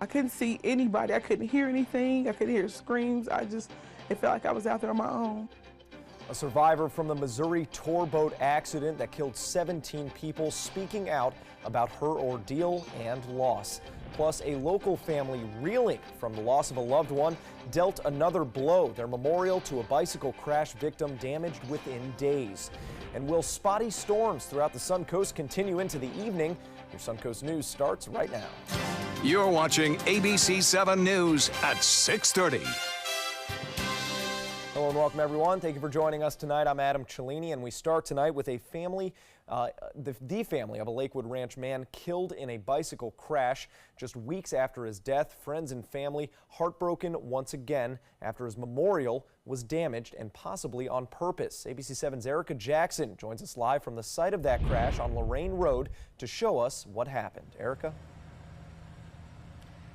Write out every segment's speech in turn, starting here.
I couldn't see anybody. I couldn't hear anything. I couldn't hear screams. It felt like I was out there on my own. A survivor from the Missouri tour boat accident that killed 17 people speaking out about her ordeal and loss. Plus, a local family reeling from the loss of a loved one dealt another blow. Their memorial to a bicycle crash victim damaged within days. And will spotty storms throughout the Suncoast continue into the evening? Your Suncoast News starts right now. You're watching ABC 7 News at 6:30. Hello and welcome, everyone. Thank you for joining us tonight. I'm Adam Cellini, and we start tonight with a family, the family of a Lakewood Ranch man killed in a bicycle crash just weeks after his death. Friends and family heartbroken once again after his memorial was damaged and possibly on purpose. ABC 7's Erica Jackson joins us live from the site of that crash on Lorraine Road to show us what happened. Erica?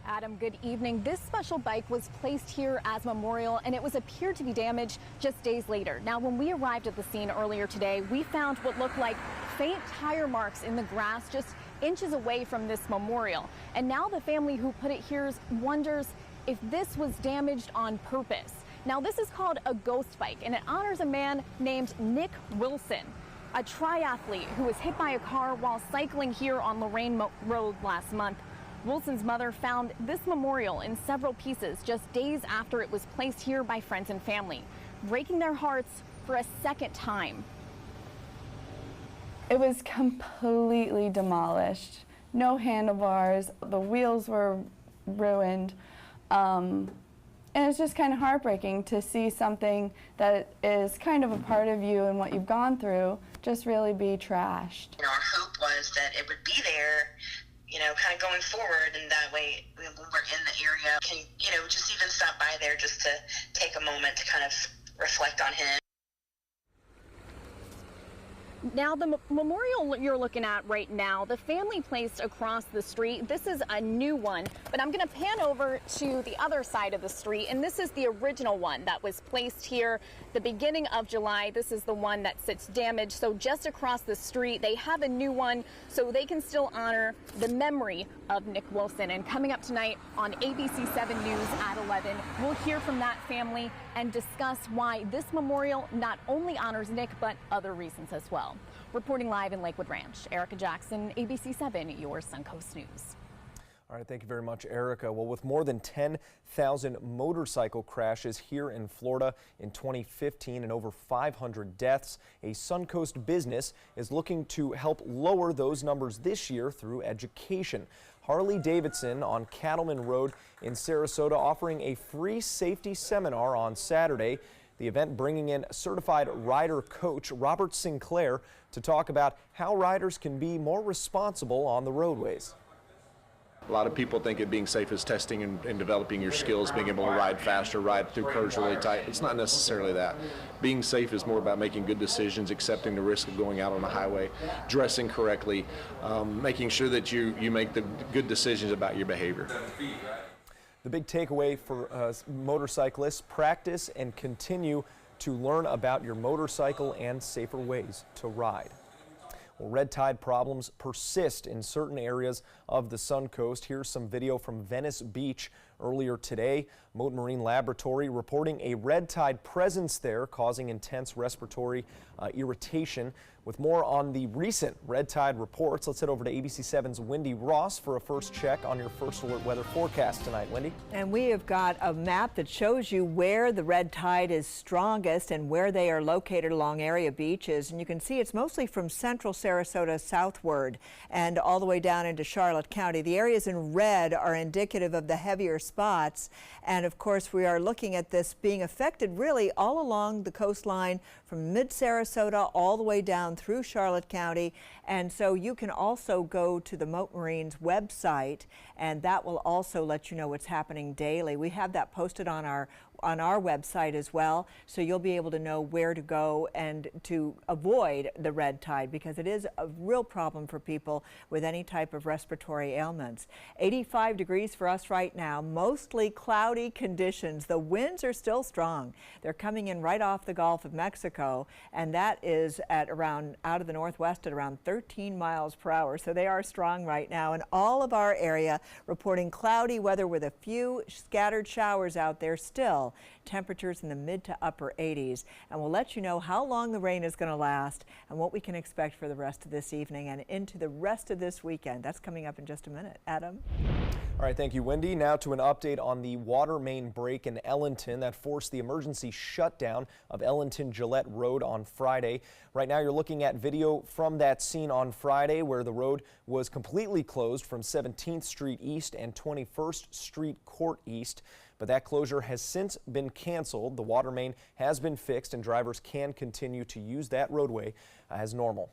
Adam, good evening. This special bike was placed here as a memorial, and it was appeared to be damaged just days later. Now, when we arrived at the scene earlier today, we found what looked like faint tire marks in the grass just inches away from this memorial. And now the family who put it here wonders if this was damaged on purpose. Now, this is called a ghost bike, and it honors a man named Nick Wilson, a triathlete who was hit by a car while cycling here on Lorraine Road last month. Wilson's mother found this memorial in several pieces just days after it was placed here by friends and family, breaking their hearts for a second time. It was completely demolished. No handlebars, the wheels were ruined. And it's just kind of heartbreaking to see something that is kind of a part of you and what you've gone through just really be trashed. Our hope was that it would be there, kind of going forward, and that way when we're in the area, can, just even stop by there just to take a moment to kind of reflect on him. Now, the memorial you're looking at right now, the family placed across the street, this is a new one, but I'm going to pan over to the other side of the street, and this is the original one that was placed here the beginning of July. This is the one that sits damaged, so just across the street, they have a new one so they can still honor the memory of Nick Wilson. And coming up tonight on ABC 7 News at 11, we'll hear from that family and discuss why this memorial not only honors Nick, but other reasons as well. Reporting live in Lakewood Ranch, Erica Jackson, ABC 7, your Suncoast News. All right, thank you very much, Erica. Well, with more than 10,000 motorcycle crashes here in Florida in 2015 and over 500 deaths, a Suncoast business is looking to help lower those numbers this year through education. Harley-Davidson on Cattleman Road in Sarasota offering a free safety seminar on Saturday. The event bringing in certified rider coach Robert Sinclair to talk about how riders can be more responsible on the roadways. A lot of people think it being safe is testing and developing your skills, being able to ride faster, ride through curves really tight. It's not necessarily that. Being safe is more about making good decisions, accepting the risk of going out on the highway, dressing correctly, making sure that you make the good decisions about your behavior. The big takeaway for motorcyclists: practice and continue to learn about your motorcycle and safer ways to ride. Well, red tide problems persist in certain areas of the Suncoast. Here's some video from Venice Beach earlier today. Mote Marine Laboratory reporting a red tide presence there, causing intense respiratory irritation. With more on the recent red tide reports, let's head over to ABC 7's Wendy Ross for a first check on your First Alert weather forecast tonight. Wendy? And we have got a map that shows you where the red tide is strongest and where they are located along area beaches. And you can see it's mostly from central Sarasota southward and all the way down into Charlotte County. The areas in red are indicative of the heavier spots. And of course, we are looking at this being affected really all along the coastline from mid-Sarasota all the way down through Charlotte County. And so you can also go to the Mote Marine's website, and that will also let you know what's happening daily. We have that posted on our on our website as well, so you'll be able to know where to go and to avoid the red tide, because it is a real problem for people with any type of respiratory ailments. 85 degrees for us right now, mostly cloudy conditions. The winds are still strong. They're coming in right off the Gulf of Mexico, and that is at around, out of the northwest, at around 13 miles per hour. So they are strong right now, and all of our area reporting cloudy weather with a few scattered showers out there still. Temperatures in the mid to upper 80s. And we'll let you know how long the rain is going to last and what we can expect for the rest of this evening and into the rest of this weekend. That's coming up in just a minute. Adam? All right, thank you, Wendy. Now to an update on the water main break in Ellenton that forced the emergency shutdown of Ellenton-Gillette Road on Friday. Right now, you're looking at video from that scene on Friday where the road was completely closed from 17th Street East and 21st Street Court East. But that closure has since been canceled. The water main has been fixed and drivers can continue to use that roadway as normal.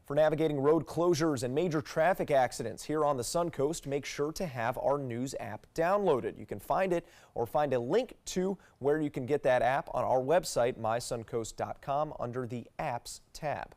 For navigating road closures and major traffic accidents here on the Suncoast, make sure to have our news app downloaded. You can find it or find a link to where you can get that app on our website, mysuncoast.com, under the Apps tab.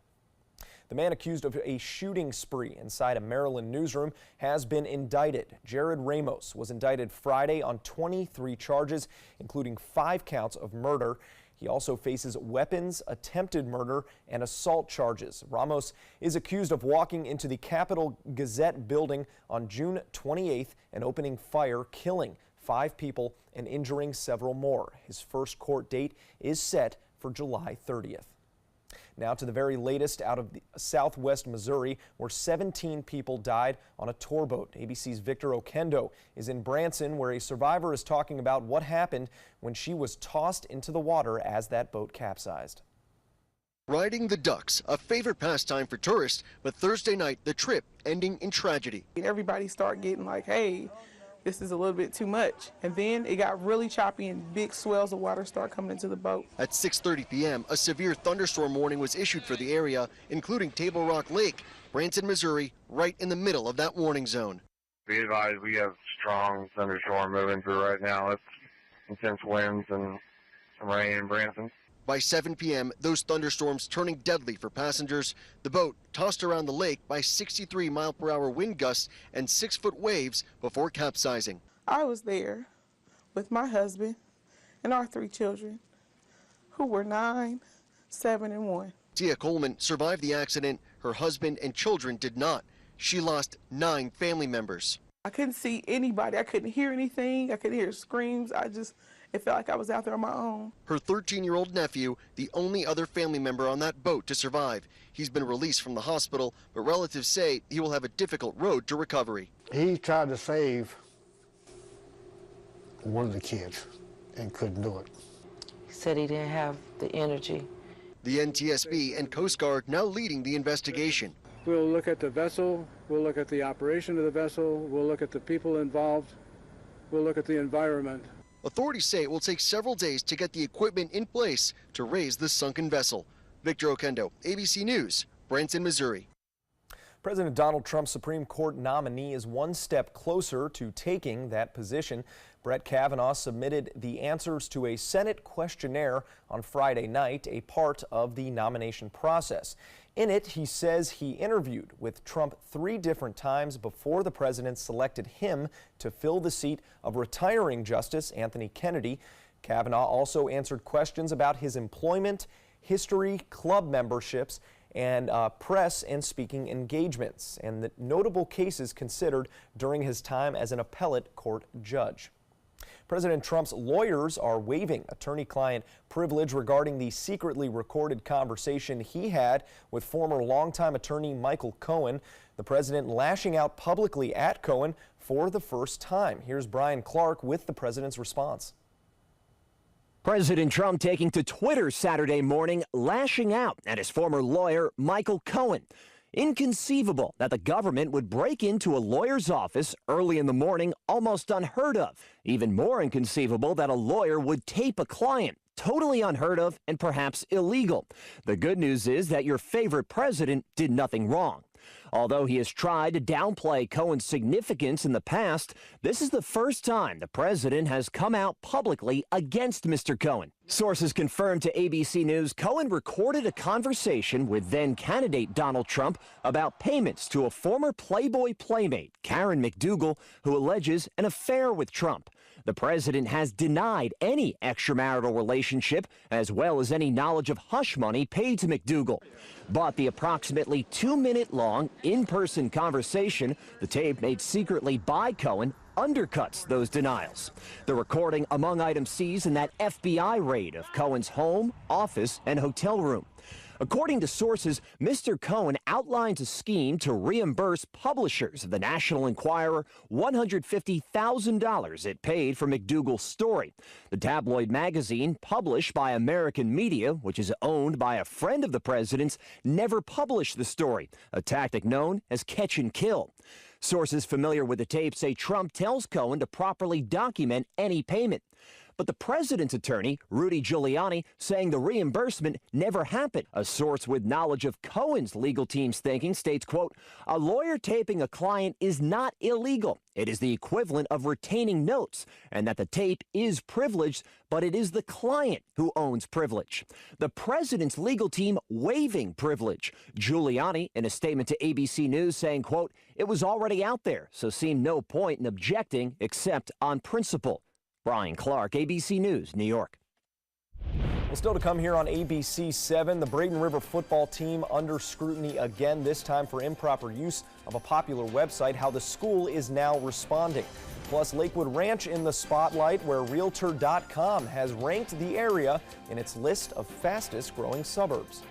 The man accused of a shooting spree inside a Maryland newsroom has been indicted. Jared Ramos was indicted Friday on 23 charges, including 5 counts of murder. He also faces weapons, attempted murder, and assault charges. Ramos is accused of walking into the Capitol Gazette building on June 28th and opening fire, killing 5 people and injuring several more. His first court date is set for July 30th. Now to the very latest out of southwest Missouri, where 17 people died on a tour boat. ABC's Victor Oquendo is in Branson, where a survivor is talking about what happened when she was tossed into the water as that boat capsized. Riding the ducks, a favorite pastime for tourists, but Thursday night, the trip ending in tragedy. Everybody started getting like, hey, this is a little bit too much. And then it got really choppy and big swells of water started coming into the boat. At 6:30 p.m., a severe thunderstorm warning was issued for the area, including Table Rock Lake, Branson, Missouri, right in the middle of that warning zone. Be advised, we have strong thunderstorm moving through right now. It's intense winds and some rain in Branson. By 7 p.m., those thunderstorms turning deadly for passengers. The boat tossed around the lake by 63-mile-per-hour wind gusts and 6-foot waves before capsizing. I was there with my husband and our 3 children, who were 9, 7, and 1. Tia Coleman survived the accident. Her husband and children did not. She lost 9 family members. I couldn't see anybody. I couldn't hear anything. I couldn't hear screams. It felt like I was out there on my own. Her 13-year-old nephew, the only other family member on that boat to survive. He's been released from the hospital, but relatives say he will have a difficult road to recovery. He tried to save one of the kids and couldn't do it. He said he didn't have the energy. The NTSB and Coast Guard now leading the investigation. We'll look at the vessel, we'll look at the operation of the vessel, we'll look at the people involved, we'll look at the environment. Authorities say it will take several days to get the equipment in place to raise the sunken vessel. Victor Oquendo, ABC News, Branson, Missouri. President Donald Trump's Supreme Court nominee is one step closer to taking that position. Brett Kavanaugh submitted the answers to a Senate questionnaire on Friday night, a part of the nomination process. In it, he says he interviewed with Trump 3 different times before the president selected him to fill the seat of retiring Justice Anthony Kennedy. Kavanaugh also answered questions about his employment, history, club memberships, and press and speaking engagements, and the notable cases considered during his time as an appellate court judge. President Trump's lawyers are waiving attorney-client privilege regarding the secretly recorded conversation he had with former longtime attorney Michael Cohen. The president lashing out publicly at Cohen for the first time. Here's Brian Clark with the president's response. President Trump taking to Twitter Saturday morning, lashing out at his former lawyer Michael Cohen. Inconceivable that the government would break into a lawyer's office early in the morning, almost unheard of. Even more inconceivable that a lawyer would tape a client. Totally unheard of and perhaps illegal. The good news is that your favorite president did nothing wrong. Although he has tried to downplay Cohen's significance in the past, this is the first time the president has come out publicly against Mr. Cohen. Sources confirmed to ABC News Cohen recorded a conversation with then-candidate Donald Trump about payments to a former Playboy playmate, Karen McDougal, who alleges an affair with Trump. The president has denied any extramarital relationship, as well as any knowledge of hush money paid to McDougal. But the approximately 2-minute-long in-person conversation, the tape made secretly by Cohen, undercuts those denials. The recording among items seized in that FBI raid of Cohen's home, office, and hotel room. According to sources, Mr. Cohen outlines a scheme to reimburse publishers of the National Enquirer $150,000 it paid for McDougal's story. The tabloid magazine, published by American Media, which is owned by a friend of the president's, never published the story, a tactic known as catch and kill. Sources familiar with the tape say Trump tells Cohen to properly document any payment. But the president's attorney, Rudy Giuliani, saying the reimbursement never happened. A source with knowledge of Cohen's legal team's thinking states, quote, "A lawyer taping a client is not illegal. It is the equivalent of retaining notes, and that the tape is privileged, but it is the client who owns privilege. The president's legal team waiving privilege." Giuliani, in a statement to ABC News, saying, quote, "It was already out there, so seemed no point in objecting except on principle." Brian Clark, ABC News, New York. Well, still to come here on ABC 7, the Braden River football team under scrutiny again, this time for improper use of a popular website, how the school is now responding. Plus, Lakewood Ranch in the spotlight, where Realtor.com has ranked the area in its list of fastest growing suburbs.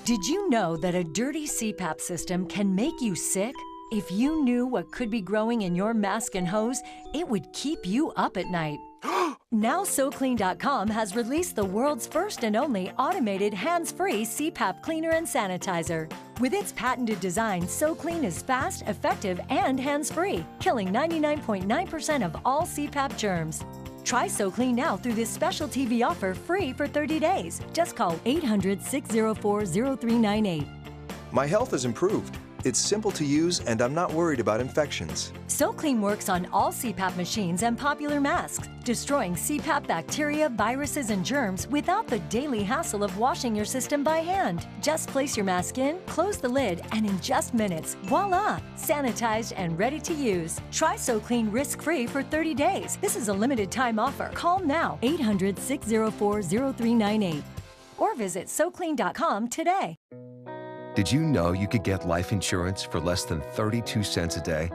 Did you know that a dirty CPAP system can make you sick? If you knew what could be growing in your mask and hose, it would keep you up at night. Now SoClean.com has released the world's first and only automated hands-free CPAP cleaner and sanitizer. With its patented design, SoClean is fast, effective, and hands-free, killing 99.9% of all CPAP germs. Try SoClean now through this special TV offer free for 30 days. Just call 800-604-0398. My health has improved. It's simple to use, and I'm not worried about infections. SoClean works on all CPAP machines and popular masks, destroying CPAP bacteria, viruses, and germs without the daily hassle of washing your system by hand. Just place your mask in, close the lid, and in just minutes, voila! Sanitized and ready to use. Try SoClean risk-free for 30 days. This is a limited time offer. Call now, 800-604-0398, or visit SoClean.com today. Did you know you could get life insurance for less than 32 cents a day?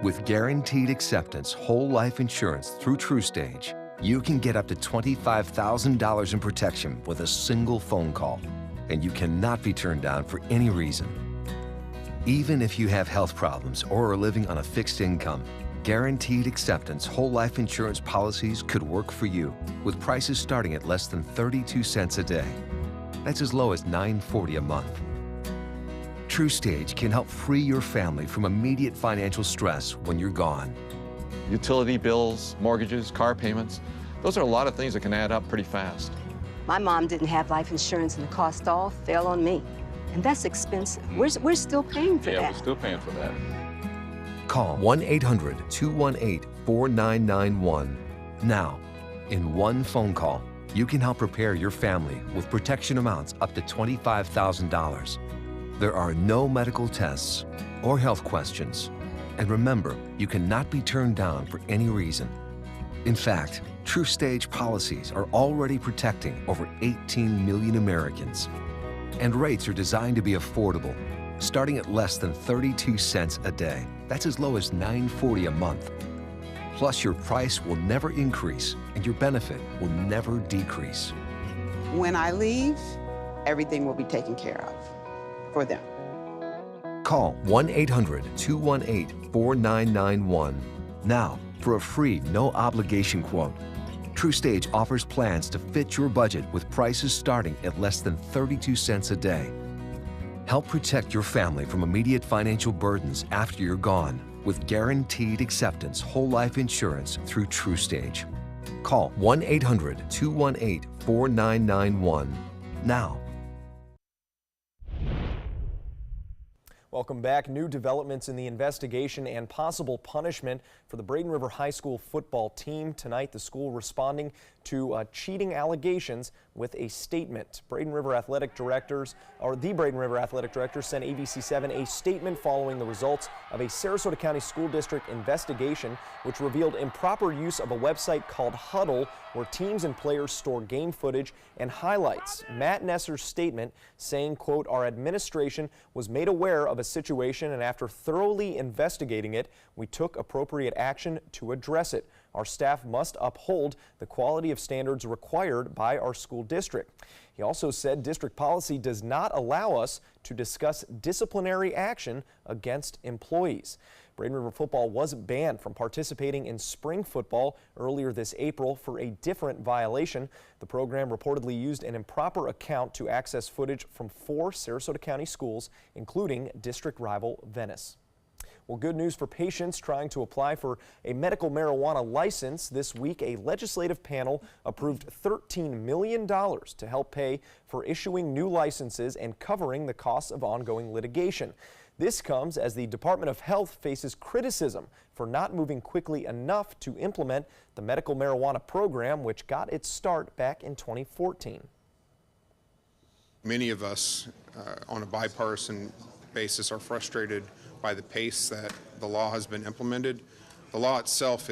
With Guaranteed Acceptance whole life insurance through TruStage, you can get up to $25,000 in protection with a single phone call, and you cannot be turned down for any reason. Even if you have health problems or are living on a fixed income, Guaranteed Acceptance whole life insurance policies could work for you, with prices starting at less than 32 cents a day. That's as low as $9.40 a month. TruStage can help free your family from immediate financial stress when you're gone. Utility bills, mortgages, car payments, those are a lot of things that can add up pretty fast. My mom didn't have life insurance and the cost all fell on me. And that's expensive. We're still paying for that. Yeah, we're still paying for that. Call 1-800-218-4991 now. In one phone call, you can help prepare your family with protection amounts up to $25,000. There are no medical tests or health questions. And remember, you cannot be turned down for any reason. In fact, TruStage policies are already protecting over 18 million Americans. And rates are designed to be affordable, starting at less than 32 cents a day. That's as low as $9.40 a month. Plus, your price will never increase and your benefit will never decrease. When I leave, everything will be taken care of for them. Call 1-800-218-4991 now for a free, no-obligation quote. TruStage offers plans to fit your budget with prices starting at less than 32 cents a day. Help protect your family from immediate financial burdens after you're gone with Guaranteed Acceptance whole life insurance through TruStage. Call 1-800-218-4991 now. Welcome back. New developments in the investigation and possible punishment for the Braden River High School football team. Tonight, the school responding to cheating allegations with a statement. The Braden River Athletic Directors sent ABC7 a statement following the results of a Sarasota County School District investigation, which revealed improper use of a website called Huddle, where teams and players store game footage and highlights. Matt Nesser's statement saying, quote, "Our administration was made aware of a situation, and after thoroughly investigating it, we took appropriate action to address it. Our staff must uphold the quality of standards required by our school district." He also said district policy does not allow us to discuss disciplinary action against employees. Braden River football was banned from participating in spring football earlier this April for a different violation. The program reportedly used an improper account to access footage from 4 Sarasota County schools, including district rival Venice. Well, good news for patients trying to apply for a medical marijuana license. This week, a legislative panel approved $13 million to help pay for issuing new licenses and covering the costs of ongoing litigation. This comes as the Department of Health faces criticism for not moving quickly enough to implement the medical marijuana program, which got its start back in 2014. Many of us on a bipartisan basis are frustrated by the pace that the law has been implemented. The law itself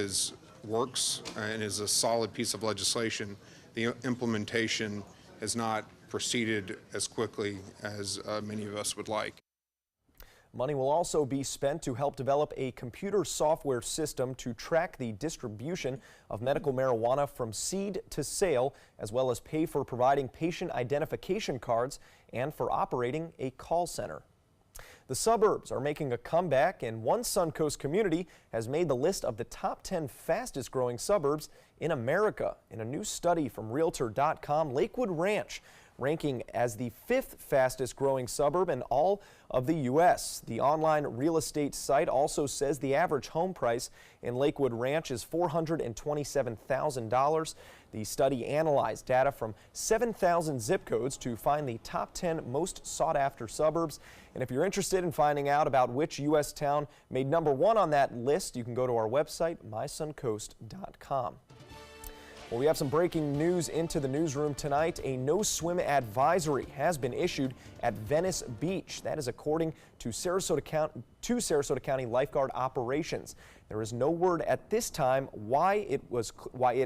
works and is a solid piece of legislation. The implementation has not proceeded as quickly as many of us would like. Money will also be spent to help develop a computer software system to track the distribution of medical marijuana from seed to sale, as well as pay for providing patient identification cards and for operating a call center. The suburbs are making a comeback, and one Suncoast community has made the list of the top 10 fastest growing suburbs in America. In a new study from Realtor.com, Lakewood Ranch ranking as the 5th fastest growing suburb in all of the U.S. The online real estate site also says the average home price in Lakewood Ranch is $427,000. The study analyzed data from 7,000 zip codes to find the top 10 most sought-after suburbs. And if you're interested in finding out about which U.S. town made number 1 on that list, you can go to our website, mysuncoast.com. Well, we have some breaking news into the newsroom tonight. A no-swim advisory has been issued at Venice Beach. That is according to Sarasota County Lifeguard Operations. There is no word at this time why it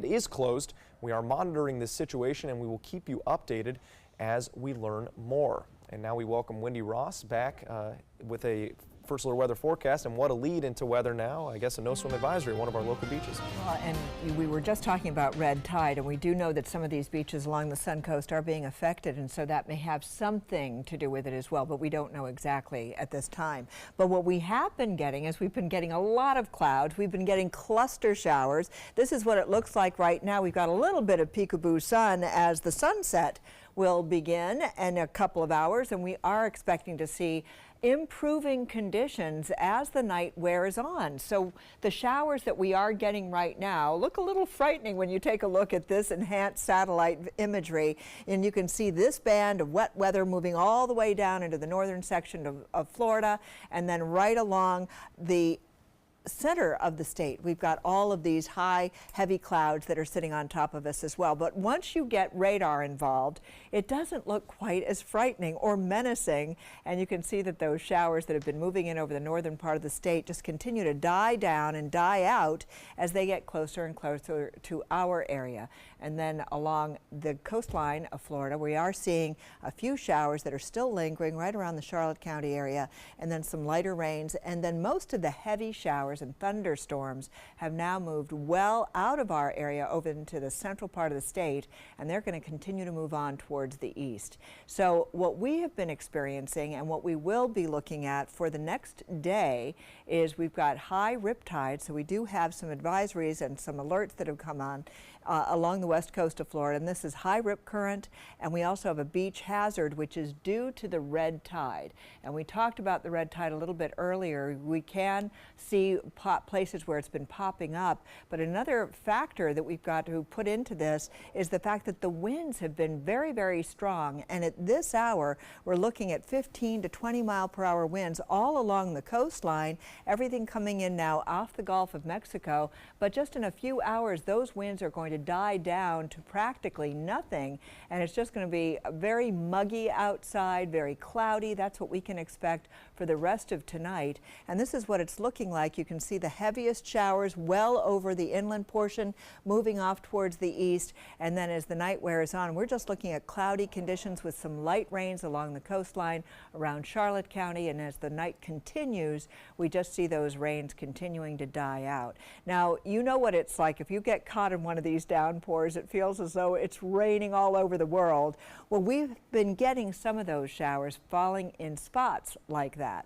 is closed. We are monitoring this situation, and we will keep you updated as we learn more. And now we welcome Wendy Ross back with a First Alert weather forecast, and what a lead into weather now. I guess a no-swim advisory at one of our local beaches. Well, and we were just talking about red tide, and we do know that some of these beaches along the Suncoast are being affected, and so that may have something to do with it as well, but we don't know exactly at this time. But what we have been getting is we've been getting a lot of clouds. We've been getting cluster showers. This is what it looks like right now. We've got a little bit of peekaboo sun as the sunset will begin in a couple of hours, and we are expecting to see improving conditions as the night wears on. So the showers that we are getting right now look a little frightening when you take a look at this enhanced satellite imagery, and you can see this band of wet weather moving all the way down into the northern section of Florida, and then right along the center of the state. We've got all of these high, heavy clouds that are sitting on top of us as well. But once you get radar involved, it doesn't look quite as frightening or menacing. And you can see that those showers that have been moving in over the northern part of the state just continue to die down and die out as they get closer and closer to our area. And then along the coastline of Florida, we are seeing a few showers that are still lingering right around the Charlotte County area, and then some lighter rains. And then most of the heavy showers and thunderstorms have now moved well out of our area over into the central part of the state, and they're going to continue to move on towards the east. So what we have been experiencing and what we will be looking at for the next day is we've got high riptide, so we do have some advisories and some alerts that have come on along the west coast of Florida, and this is high rip current, and we also have a beach hazard which is due to the red tide. And we talked about the red tide a little bit earlier. We can see places where it's been popping up. But another factor that we've got to put into this is the fact that the winds have been very, very strong. And at this hour, we're looking at 15 to 20 mile per hour winds all along the coastline, everything coming in now off the Gulf of Mexico. But just in a few hours, those winds are going to die down to practically nothing. And it's just going to be very muggy outside, very cloudy. That's what we can expect for the rest of tonight. And this is what it's looking like. You can see the heaviest showers well over the inland portion, moving off towards the east. And then as the night wears on, we're just looking at cloudy conditions with some light rains along the coastline around Charlotte County. And as the night continues, we just see those rains continuing to die out. Now, you know what it's like. If you get caught in one of these downpours, it feels as though it's raining all over the world. Well, we've been getting some of those showers falling in spots like that.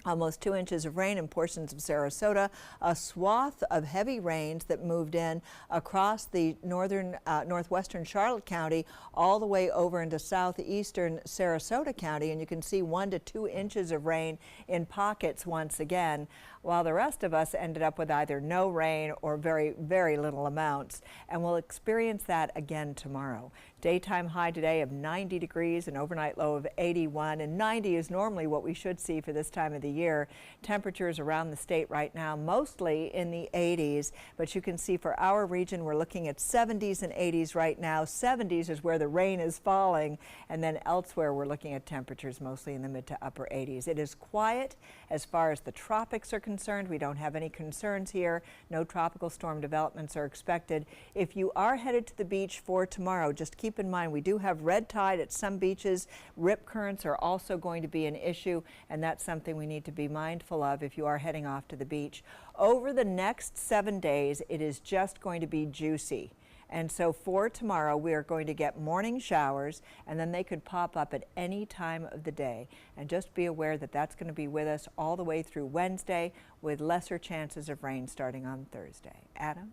Almost 2 inches of rain in portions of Sarasota, a swath of heavy rains that moved in across the northwestern Charlotte County all the way over into southeastern Sarasota County, and you can see 1 to 2 inches of rain in pockets once again, while the rest of us ended up with either no rain or very, very little amounts. And we'll experience that again tomorrow. Daytime high today of 90 degrees, an overnight low of 81, and 90 is normally what we should see for this time of the year. Temperatures around the state right now mostly in the 80s, but you can see for our region we're looking at 70s and 80s right now. 70s is where the rain is falling, and then elsewhere we're looking at temperatures mostly in the mid to upper 80s. It is quiet as far as the tropics are concerned. We don't have any concerns here. No tropical storm developments are expected. If you are headed to the beach for tomorrow, just keep in mind we do have red tide at some beaches. Rip currents are also going to be an issue, and that's something we need to be mindful of if you are heading off to the beach. Over the next 7 days, it is just going to be juicy. And so for tomorrow, we are going to get morning showers, and then they could pop up at any time of the day. And just be aware that that's going to be with us all the way through Wednesday, with lesser chances of rain starting on Thursday. Adam?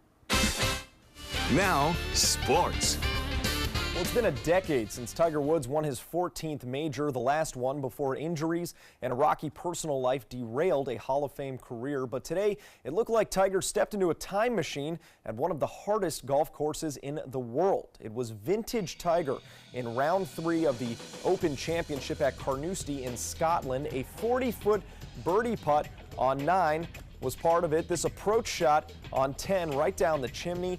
Now, sports. Well, it's been a decade since Tiger Woods won his 14th major, the last one before injuries and a rocky personal life derailed a Hall of Fame career. But today, it looked like Tiger stepped into a time machine at one of the hardest golf courses in the world. It was vintage Tiger in round 3 of the Open Championship at Carnoustie in Scotland. A 40-foot birdie putt on 9 was part of it. This approach shot on 10 right down the chimney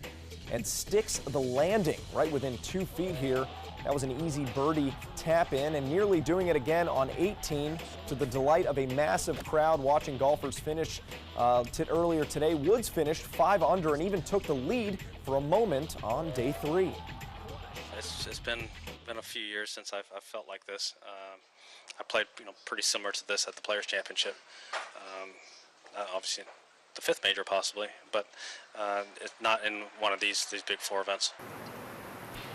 and sticks the landing right within 2 feet here. That was an easy birdie tap in, and nearly doing it again on 18 to the delight of a massive crowd watching golfers finish earlier today. Woods finished 5 under and even took the lead for a moment on day 3. It's been a few years since I've felt like this. I played pretty similar to this at the Players Championship. Obviously the 5th major possibly, but it's not in one of these big 4 events.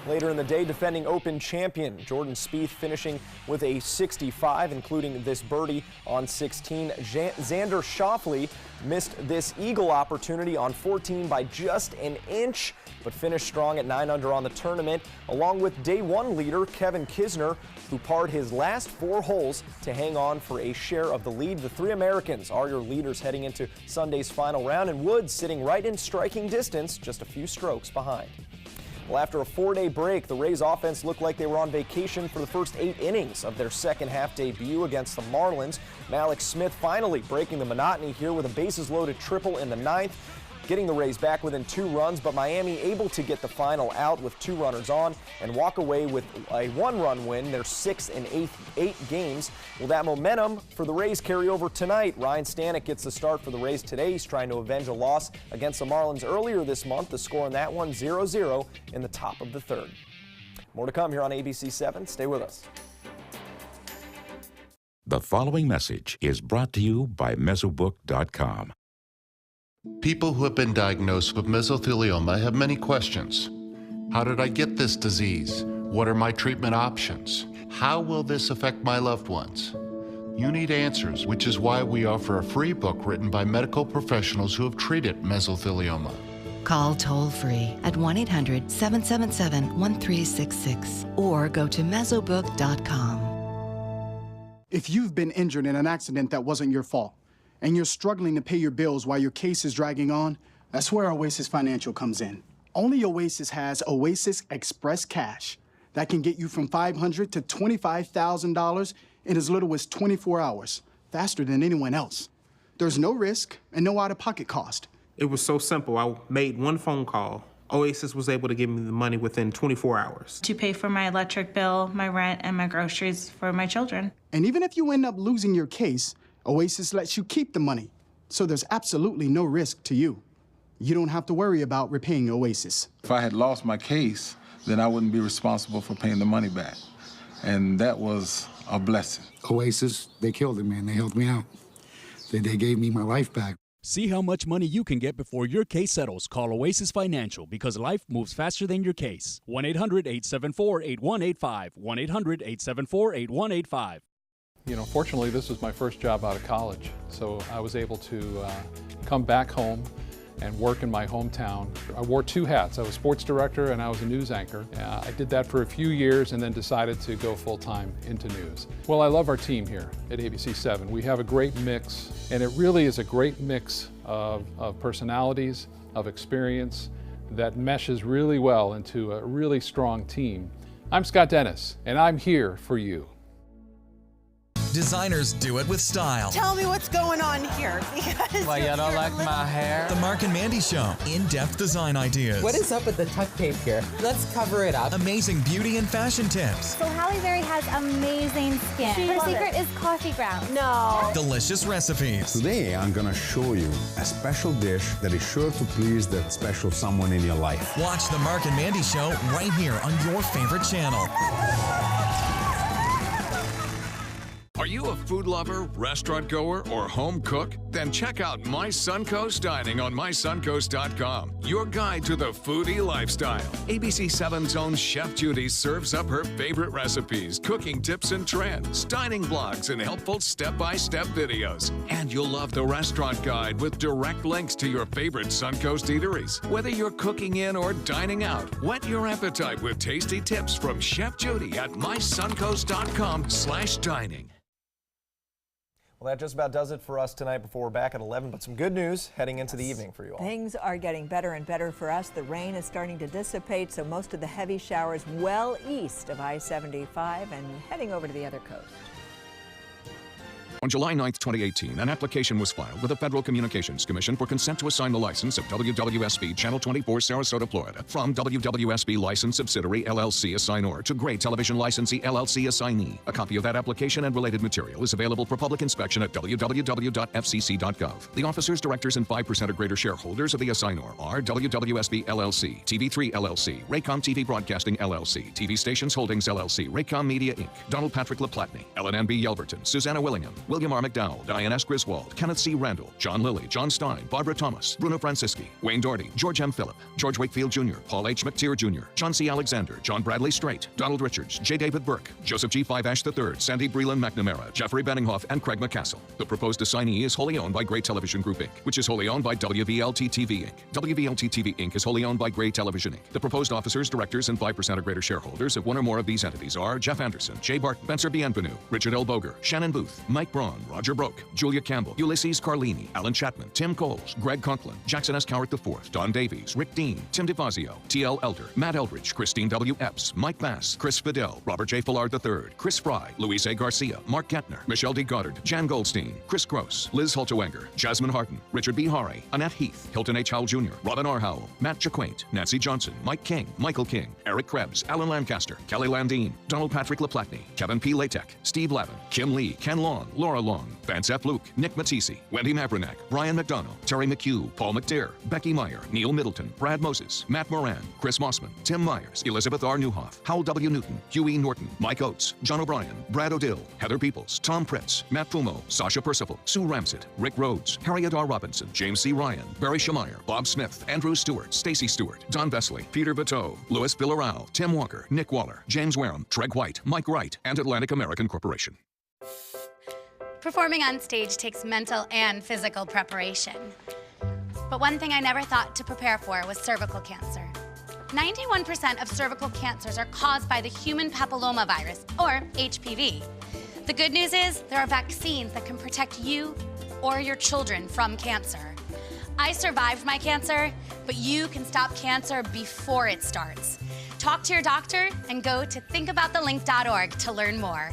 Later in the day, defending Open champion Jordan Spieth finishing with a 65, including this birdie on 16. Xander Schauffele missed this eagle opportunity on 14 by just an inch, but finished strong at 9 under on the tournament, along with day 1 leader Kevin Kisner, who parred his last 4 holes to hang on for a share of the lead. The 3 Americans are your leaders heading into Sunday's final round, and Woods sitting right in striking distance, just a few strokes behind. Well, after a 4-day break, the Rays offense looked like they were on vacation for the first 8 innings of their second half debut against the Marlins. Malik Smith finally breaking the monotony here with a bases-loaded triple in the 9th, getting the Rays back within 2 runs, but Miami able to get the final out with 2 runners on and walk away with a 1-run win, their 6th in 8 games. Will that momentum for the Rays carry over tonight? Ryan Stanek gets the start for the Rays today. He's trying to avenge a loss against the Marlins earlier this month. The score in that one, 0-0 in the top of the 3rd. More to come here on ABC 7. Stay with us. The following message is brought to you by Mesobook.com. People who have been diagnosed with mesothelioma have many questions. How did I get this disease? What are my treatment options? How will this affect my loved ones? You need answers, which is why we offer a free book written by medical professionals who have treated mesothelioma. Call toll-free at 1-800-777-1366 or go to Mesobook.com. If you've been injured in an accident that wasn't your fault, and you're struggling to pay your bills while your case is dragging on, that's where Oasis Financial comes in. Only Oasis has Oasis Express Cash that can get you from $500 to $25,000 in as little as 24 hours, faster than anyone else. There's no risk and no out-of-pocket cost. It was so simple. I made one phone call. Oasis was able to give me the money within 24 hours. To pay for my electric bill, my rent, and my groceries for my children. And even if you end up losing your case, Oasis lets you keep the money, so there's absolutely no risk to you. You don't have to worry about repaying Oasis. If I had lost my case, then I wouldn't be responsible for paying the money back. And that was a blessing. Oasis, they killed it, man. They helped me out. They gave me my life back. See how much money you can get before your case settles. Call Oasis Financial, because life moves faster than your case. 1-800-874-8185. 1-800-874-8185. You know, fortunately, this was my first job out of college, so I was able to come back home and work in my hometown. I wore two hats. I was sports director and I was a news anchor. I did that for a few years and then decided to go full-time into news. Well, I love our team here at ABC7. We have a great mix, and it really is a great mix of personalities, of experience that meshes really well into a really strong team. I'm Scott Dennis, and I'm here for you. Designers do it with style. Tell me what's going on here. Because Why, you don't like my hair? The Mark and Mandy Show. In-depth design ideas. What is up with the tuck tape here? Let's cover it up. Amazing beauty and fashion tips. So Halle Berry has amazing skin. Her secret is coffee grounds. No. Delicious recipes. Today, I'm gonna show you a special dish that is sure to please that special someone in your life. Watch the Mark and Mandy Show right here on your favorite channel. Are you a food lover, restaurant goer, or home cook? Then check out My Suncoast Dining on mysuncoast.com, your guide to the foodie lifestyle. ABC7's own Chef Judy serves up her favorite recipes, cooking tips and trends, dining blogs, and helpful step-by-step videos. And you'll love the restaurant guide with direct links to your favorite Suncoast eateries. Whether you're cooking in or dining out, whet your appetite with tasty tips from Chef Judy at mysuncoast.com/dining. Well, that just about does it for us tonight before we're back at 11, but some good news heading into the evening for you all. Things are getting better and better for us. The rain is starting to dissipate, so most of the heavy showers well east of I-75 and heading over to the other coast. On July 9, 2018, an application was filed with the Federal Communications Commission for consent to assign the license of WWSB Channel 24 Sarasota, Florida from WWSB License Subsidiary LLC Assignor to Gray Television Licensee LLC Assignee. A copy of that application and related material is available for public inspection at www.fcc.gov. The officers, directors, and 5% or greater shareholders of the Assignor are WWSB LLC, TV3 LLC, Raycom TV Broadcasting LLC, TV Stations Holdings LLC, Raycom Media Inc., Donald Patrick LaPlatney, Ellen B. Yelverton, Susanna Willingham, William R. McDowell, Diane S. Griswold, Kenneth C. Randall, John Lilly, John Stein, Barbara Thomas, Bruno Francisci, Wayne Doherty, George M. Phillip, George Wakefield Jr., Paul H. McTeer Jr., John C. Alexander, John Bradley Strait, Donald Richards, J. David Burke, Joseph G. Five-Ash III, Sandy Breland McNamara, Jeffrey Benninghoff, and Craig McCassell. The proposed assignee is wholly owned by Gray Television Group, Inc., which is wholly owned by WVLT-TV, Inc. WVLT-TV, Inc. is wholly owned by Gray Television, Inc. The proposed officers, directors, and 5% or greater shareholders of one or more of these entities are Jeff Anderson, Jay Barton, Spencer Bienvenu, Richard L. Boger, Shannon Booth, Mike Braun, Roger Broke, Julia Campbell, Ulysses Carlini, Alan Chapman, Tim Coles, Greg Conklin, Jackson S. Cowart IV, Don Davies, Rick Dean, Tim DeFazio, T.L. Elder, Matt Eldridge, Christine W. Epps, Mike Bass, Chris Fidel, Robert J. Fillard III, Chris Fry, Luis A. Garcia, Mark Kettner, Michelle D. Goddard, Jan Goldstein, Chris Gross, Liz Holtewanger, Jasmine Harden, Richard B. Hare, Annette Heath, Hilton H. Howell Jr., Robin R. Howell, Matt Jaquaint, Nancy Johnson, Mike King, Michael King, Eric Krebs, Alan Lancaster, Kelly Landine, Donald Patrick LaPlatney, Kevin P. Latek, Steve Lavin, Kim Lee, Ken Long, Laura Long, Vance F. Luke, Nick Matisse, Wendy Mavernack, Brian McDonough, Terry McHugh, Paul McDare, Becky Meyer, Neil Middleton, Brad Moses, Matt Moran, Chris Mossman, Tim Myers, Elizabeth R. Newhoff, Howell W. Newton, Huey Norton, Mike Oates, John O'Brien, Brad O'Dill, Heather Peoples, Tom Pritz, Matt Fumo, Sasha Percival, Sue Ramsett, Rick Rhodes, Harriet R. Robinson, James C. Ryan, Barry Schemeyer, Bob Smith, Andrew Stewart, Stacy Stewart, Don Vesley, Peter Bateau, Louis Villarreal, Tim Walker, Nick Waller, James Wareham, Treg White, Mike Wright, and Atlantic American Corporation. Performing on stage takes mental and physical preparation. But one thing I never thought to prepare for was cervical cancer. 91% of cervical cancers are caused by the human papillomavirus, or HPV. The good news is there are vaccines that can protect you or your children from cancer. I survived my cancer, but you can stop cancer before it starts. Talk to your doctor and go to thinkaboutthelink.org to learn more.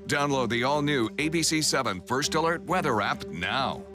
Download the all-new ABC7 First Alert Weather app now.